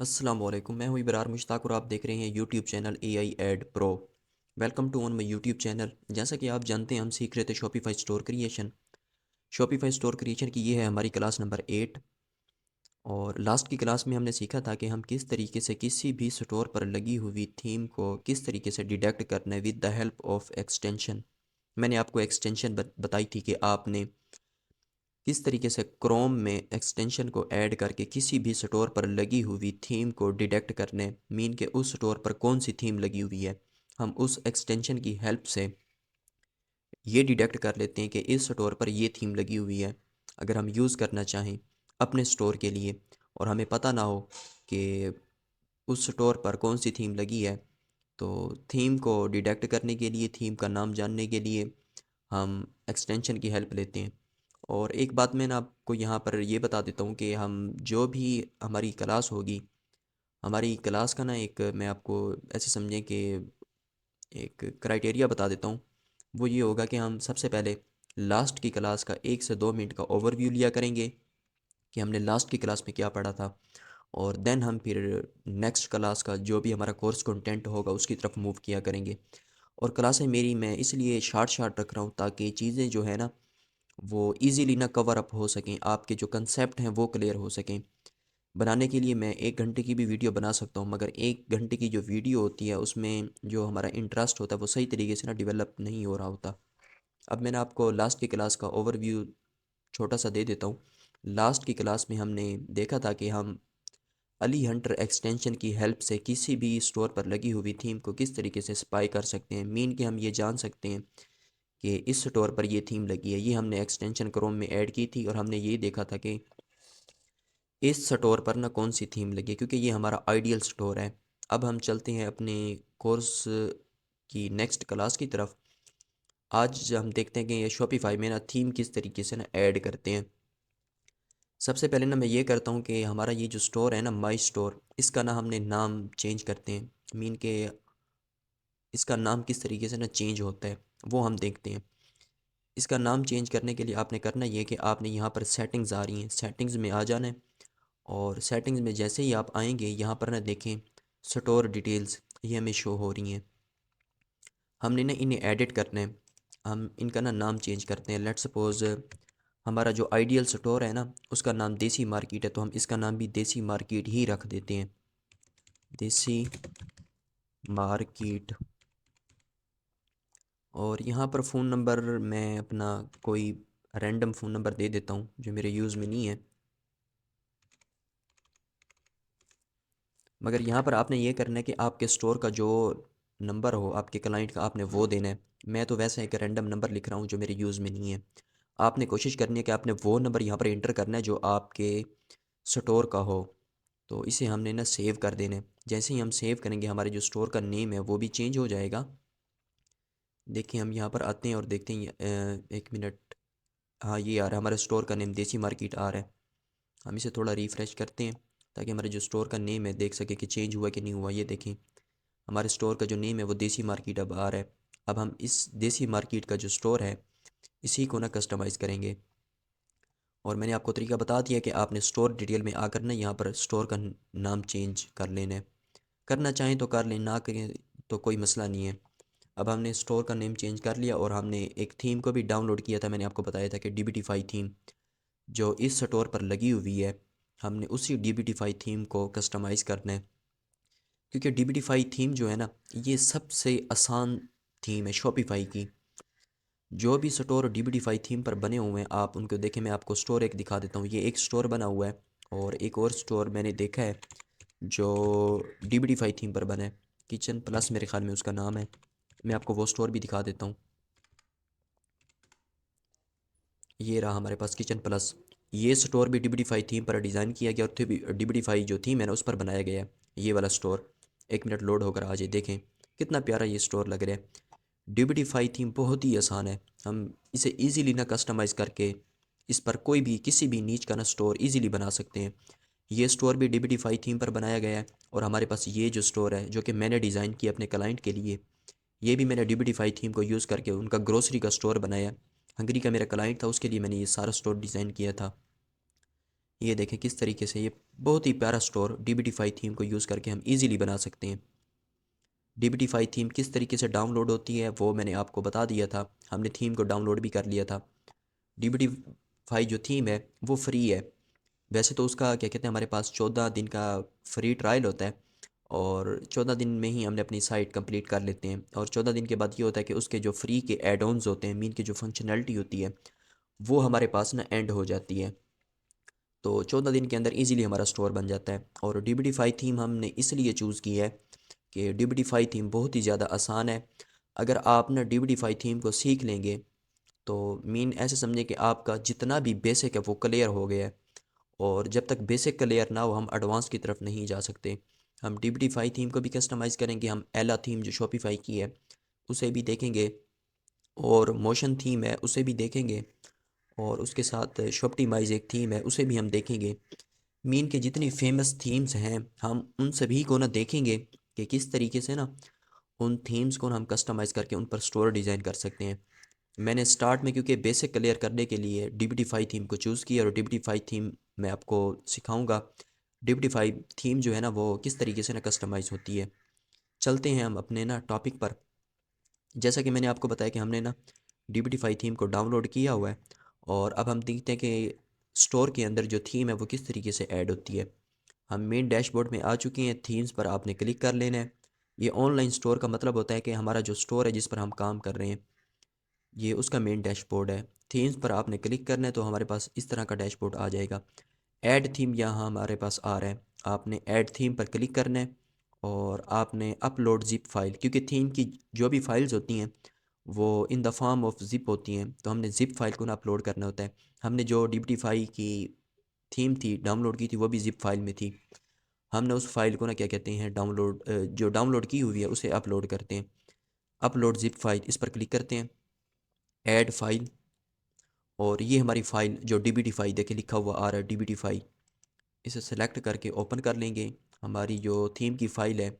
अस्सलाम वालेकुम। मैं हूँ इबरार मुश्ताक और आप देख रहे हैं YouTube channel AI Ed Pro. Welcome to on my YouTube channel. जैसा कि आप जानते हैं हम सीख रहे थे Shopify store creation. Shopify store creation की ये है हमारी क्लास नंबर 8। और लास्ट की क्लास में हमने सीखा था कि हम किस तरीके से किसी भी स्टोर पर लगी हुई थीम को किस तरीके से डिटेक्ट करना है with the help of extension. मैंने आपको एक्सटेंशन बताई थी कि आपने किस तरीके से क्रोम में एक्सटेंशन को ऐड करके किसी भी स्टोर पर लगी हुई थीम को डिटेक्ट करने मीन के उस स्टोर पर कौन सी थीम लगी हुई है। हम उस एक्सटेंशन की हेल्प से ये डिटेक्ट कर लेते हैं कि इस स्टोर पर ये थीम लगी हुई है। अगर हम यूज़ करना चाहें अपने स्टोर के लिए और हमें पता ना हो कि उस स्टोर पर कौन सी थीम लगी है, तो थीम को डिटेक्ट करने के लिए, थीम का नाम जानने के लिए हम एक्सटेंशन की हेल्प लेते हैं। और एक बात मैं ना आपको यहाँ पर ये बता देता हूँ कि हम जो भी हमारी क्लास होगी, हमारी क्लास का ना एक मैं आपको ऐसे समझें कि एक क्राइटेरिया बता देता हूँ। वो ये होगा कि हम सबसे पहले लास्ट की क्लास का 1 से 2 मिनट का ओवरव्यू लिया करेंगे कि हमने लास्ट की क्लास में क्या पढ़ा था। और देन हम फिर नेक्स्ट क्लास का जो भी हमारा कोर्स कंटेंट होगा उसकी तरफ मूव किया करेंगे। और क्लासें मेरी मैं इसलिए शार्ट शार्ट रख रहा हूँ ताकि चीज़ें जो है ना वो इजीली ना कवर अप हो सकें, आपके जो कंसेप्ट हैं वो क्लियर हो सकें। बनाने के लिए मैं 1 घंटे की भी वीडियो बना सकता हूँ, मगर 1 घंटे की जो वीडियो होती है उसमें जो हमारा इंटरेस्ट होता है वो सही तरीके से ना डेवलप नहीं हो रहा होता। अब मैंने आपको लास्ट की क्लास का ओवरव्यू छोटा सा दे देता हूँ। लास्ट की क्लास में हमने देखा था कि हम अली हंटर एक्सटेंशन की हेल्प से किसी भी स्टोर पर लगी हुई थीम को किस तरीके से स्पाई कर सकते हैं। मीन कि हम ये जान सकते हैं कि इस स्टोर पर ये थीम लगी है। ये हमने एक्सटेंशन क्रोम में ऐड की थी और हमने ये देखा था कि इस स्टोर पर ना कौन सी थीम लगी है, क्योंकि ये हमारा आइडियल स्टोर है। अब हम चलते हैं अपने कोर्स की नेक्स्ट क्लास की तरफ। आज हम देखते हैं कि ये शॉपिफाई में ना थीम किस तरीके से ना ऐड करते हैं। सबसे पहले ना मैं ये करता हूँ कि हमारा ये जो स्टोर है ना माई स्टोर, इसका ना हमने नाम चेंज करते हैं। मीन के इसका नाम किस तरीके से ना चेंज होता है वो हम देखते हैं। इसका नाम चेंज करने के लिए आपने करना ये कि आपने यहाँ पर सेटिंग्स आ रही हैं, सेटिंग्स में आ जाना है। और सेटिंग्स में जैसे ही आप आएंगे यहाँ पर ना देखें स्टोर डिटेल्स ये हमें शो हो रही हैं। हमने ना इन्हें एडिट करना है। हम इनका ना नाम चेंज करते हैं। लेट्स सपोज हमारा जो आइडियल स्टोर है ना उसका नाम देसी मार्केट है, तो हम इसका नाम भी देसी मार्केट ही रख देते हैं, देसी मार्केट। और यहाँ पर फ़ोन नंबर मैं अपना कोई रैंडम फ़ोन नंबर दे देता हूँ जो मेरे यूज़ में नहीं है। मगर यहाँ पर आपने ये करना है कि आपके स्टोर का जो नंबर हो आपके क्लाइंट का आपने वो देना है। मैं तो वैसे एक रैंडम नंबर लिख रहा हूँ जो मेरे यूज़ में नहीं है। आपने कोशिश करनी है कि आपने वो नंबर यहाँ पर इंटर करना है जो आपके स्टोर का हो। तो इसे हमने ना सेव कर देना है। जैसे ही हम सेव करेंगे हमारे जो स्टोर का नेम है वो भी चेंज हो जाएगा। देखिए हम यहाँ पर आते हैं और देखते हैं 1 मिनट। हाँ ये आ रहा है, हमारे स्टोर का नेम देसी मार्केट आ रहा है। हम इसे थोड़ा रिफ़्रेश करते हैं ताकि हमारे जो स्टोर का नेम है देख सके कि चेंज हुआ कि नहीं हुआ। ये देखें हमारे स्टोर का जो नेम है वो देसी मार्केट अब आ रहा है। अब हम इस देसी मार्केट का जो स्टोर है इसी को ना कस्टमाइज़ करेंगे। और मैंने आपको तरीका बता दिया कि आपने स्टोर डिटेल में आकर ना यहाँ पर स्टोर का नाम चेंज कर लेना है। करना चाहें तो कर लें, ना करें तो कोई मसला नहीं है। अब हमने स्टोर का नेम चेंज कर लिया और हमने एक थीम को भी डाउनलोड किया था। मैंने आपको बताया था कि DBTify थीम जो इस स्टोर पर लगी हुई है, हमने उसी DBTify थीम को कस्टमाइज़ करना है। क्योंकि DBTify थीम जो है ना ये सबसे आसान थीम है शॉपिफाई की। जो भी स्टोर DBTify थीम पर बने हुए हैं आप उनको देखें। मैं आपको स्टोर एक दिखा देता हूँ। ये एक स्टोर बना हुआ है और एक और स्टोर मैंने देखा है जो DBTify थीम पर बना है, किचन प्लस मेरे ख्याल में उसका नाम है। मैं आपको वो स्टोर भी दिखा देता हूँ। ये रहा हमारे पास किचन प्लस। ये स्टोर भी DBTify थीम पर डिज़ाइन किया गया और DBTify जो थीम है ना उस पर बनाया गया है ये वाला स्टोर। 1 मिनट लोड होकर आ जाए, देखें कितना प्यारा ये स्टोर लग रहा है। DBTify थीम बहुत ही आसान है। हम इसे इजीली ना कस्टमाइज़ करके इस पर कोई भी किसी भी नीच का ना स्टोर इजीली बना सकते हैं। ये स्टोर भी DBTify थीम पर बनाया गया है। और हमारे पास ये जो स्टोर है जो कि मैंने डिज़ाइन किया अपने क्लाइंट के लिए, ये भी मैंने DBTify थीम को यूज़ करके उनका ग्रोसरी का स्टोर बनाया। हंगरी का मेरा क्लाइंट था, उसके लिए मैंने ये सारा स्टोर डिज़ाइन किया था। ये देखें किस तरीके से ये बहुत ही प्यारा स्टोर DBT5 थीम को यूज़ करके हम इजीली बना सकते हैं। DBT5 थीम किस तरीके से डाउनलोड होती है वो मैंने आपको बता दिया था, हमने थीम को डाउनलोड भी कर लिया था। DBT5 जो थीम है वो फ्री है। वैसे तो उसका क्या कहते हैं हमारे पास 14 दिन का फ्री ट्रायल होता है और 14 दिन में ही हमने अपनी साइट कंप्लीट कर लेते हैं और 14 दिन के बाद ये होता है कि उसके जो फ्री के एड ऑन्स होते हैं, मीन की जो फंक्शनैलिटी होती है वो हमारे पास ना एंड हो जाती है। तो 14 दिन के अंदर इजीली हमारा स्टोर बन जाता है और DBT5 थीम हमने इसलिए चूज़ की है कि DBT5 थीम बहुत ही ज़्यादा आसान है। अगर आप ना DBT5 थीम को सीख लेंगे तो मीन ऐसे समझे कि आपका जितना भी बेसिक है वो क्लियर हो गया है और जब तक बेसिक क्लियर ना हो हम एडवांस की तरफ नहीं जा सकते। हम DBT5 थीम को भी कस्टमाइज़ करेंगे, हम एला थीम जो शॉपिफाई की है उसे भी देखेंगे और मोशन थीम है उसे भी देखेंगे और उसके साथ शॉप्टिमाइज एक थीम है उसे भी हम देखेंगे। मीन के जितनी फेमस थीम्स हैं हम उन सभी को ना देखेंगे कि किस तरीके से ना उन थीम्स को ना हम कस्टमाइज़ करके उन पर स्टोर डिज़ाइन कर सकते हैं। मैंने स्टार्ट में क्योंकि बेसिक क्लियर करने के लिए DBT5 थीम को चूज़ किया और DBT5 थीम मैं आपको सिखाऊंगा। DBT5 थीम जो है ना वो किस तरीके से ना कस्टमाइज़ होती है। चलते हैं हम अपने ना टॉपिक पर। जैसा कि मैंने आपको बताया कि हमने ना DBT5 थीम को डाउनलोड किया हुआ है और अब हम देखते हैं कि स्टोर के अंदर जो थीम है वो किस तरीके से ऐड होती है। हम मेन डैशबोर्ड में आ चुके हैं, थीम्स पर आपने क्लिक कर लेना है। ये ऑनलाइन स्टोर का मतलब होता है कि हमारा जो स्टोर है जिस पर हम काम कर रहे हैं ये उसका मेन डैशबोर्ड है। थीम्स पर आपने क्लिक करना है तो हमारे पास इस तरह का डैशबोर्ड आ जाएगा। ऐड थीम यहाँ हमारे पास आ रहा है, आपने ऐड थीम पर क्लिक करना है और आपने अपलोड ज़िप फाइल, क्योंकि थीम की जो भी फाइल्स होती हैं वो in the form of zip होती हैं तो हमने ज़िप फाइल को ना अपलोड करना होता है। हमने जो DBT5 की थीम थी डाउनलोड की थी वो भी ज़िप फाइल में थी। हमने उस फाइल को ना क्या कहते हैं डाउनलोड जो डाउनलोड की हुई है उसे अपलोड करते हैं। अपलोड ज़िप फाइल इस पर क्लिक करते हैं, ऐड फाइल, और ये हमारी फ़ाइल जो DBT5 देखे लिखा हुआ आ रहा है DBT5, इसे सेलेक्ट करके ओपन कर लेंगे। हमारी जो थीम की फ़ाइल है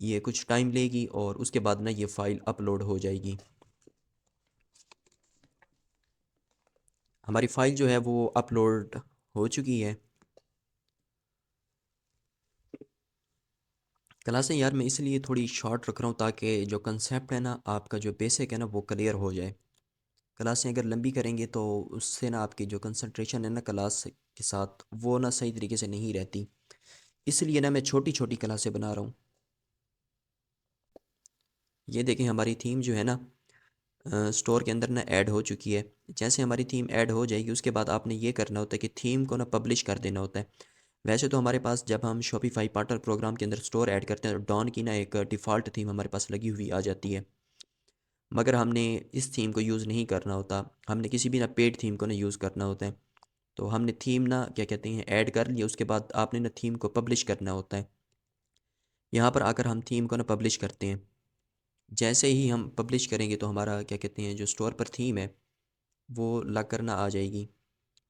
ये कुछ टाइम लेगी और उसके बाद ना ये फ़ाइल अपलोड हो जाएगी। हमारी फ़ाइल जो है वो अपलोड हो चुकी है। क्लासें यार मैं इसलिए थोड़ी शॉर्ट रख रहा हूँ ताकि जो कंसेप्ट है ना आपका जो बेसिक है ना वो क्लियर हो जाए। क्लासें अगर लंबी करेंगे तो उससे ना आपकी जो कंसंट्रेशन है ना क्लास के साथ वो ना सही तरीके से नहीं रहती, इसलिए ना मैं छोटी छोटी क्लासें बना रहा हूँ। ये देखें हमारी थीम जो है ना स्टोर के अंदर ना ऐड हो चुकी है। जैसे हमारी थीम ऐड हो जाएगी उसके बाद आपने ये करना होता है कि थीम को ना पब्लिश कर देना होता है। वैसे तो हमारे पास जब हम शॉपिफाई पार्टनर प्रोग्राम के अंदर स्टोर ऐड करते हैं तो डॉन की ना एक डिफ़ॉल्ट थीम हमारे पास लगी हुई आ जाती है, मगर हमने इस थीम को यूज़ नहीं करना होता, हमने किसी भी ना पेड थीम को ना यूज़ करना होता है। तो हमने थीम ना क्या कहते हैं ऐड कर लिया, उसके बाद आपने ना थीम को पब्लिश करना होता है। यहाँ पर आकर हम थीम को ना पब्लिश करते हैं। जैसे ही हम पब्लिश करेंगे तो हमारा क्या कहते हैं जो स्टोर पर थीम है वो लग कर ना आ जाएगी।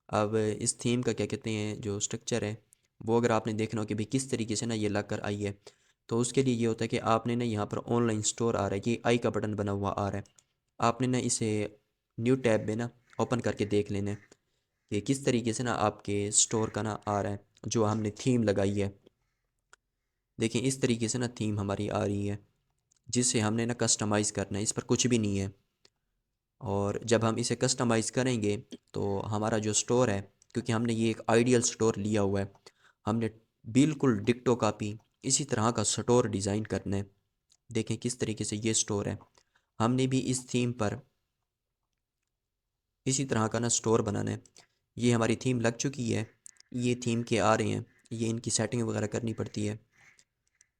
अब इस थीम का क्या कहते हैं जो स्ट्रक्चर है वो अगर आपने देखना हो कि भाई किस तरीके से ना ये लग कर आई है तो उसके लिए ये होता है कि आपने ना यहाँ पर ऑनलाइन स्टोर आ रहा है, ये आई का बटन बना हुआ आ रहा है, आपने ना इसे न्यू टैब में ना ओपन करके देख लेना है कि किस तरीके से ना आपके स्टोर का ना आ रहा है जो हमने थीम लगाई है। देखिए इस तरीके से ना थीम हमारी आ रही है जिसे हमने ना कस्टमाइज़ करना है, इस पर कुछ भी नहीं है। और जब हम इसे कस्टमाइज़ करेंगे तो हमारा जो स्टोर है, क्योंकि हमने ये एक आइडियल स्टोर लिया हुआ है, हमने बिल्कुल डिक्टो कॉपी इसी तरह का स्टोर डिज़ाइन करना है। देखें किस तरीके से ये स्टोर है, हमने भी इस थीम पर इसी तरह का ना स्टोर बनाना है। ये हमारी थीम लग चुकी है, ये थीम के आ रहे हैं, ये इनकी सेटिंग वगैरह करनी पड़ती है।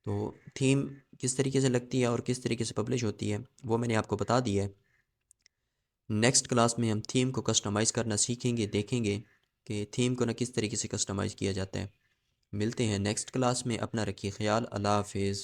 तो थीम किस तरीके से लगती है और किस तरीके से पब्लिश होती है वो मैंने आपको बता दिया है। नेक्स्ट क्लास में हम थीम को कस्टमाइज़ करना सीखेंगे, देखेंगे कि थीम को ना किस तरीके से कस्टमाइज़ किया जाता है। मिलते हैं नेक्स्ट क्लास में, अपना रखिए ख्याल, अल्लाह हाफिज़।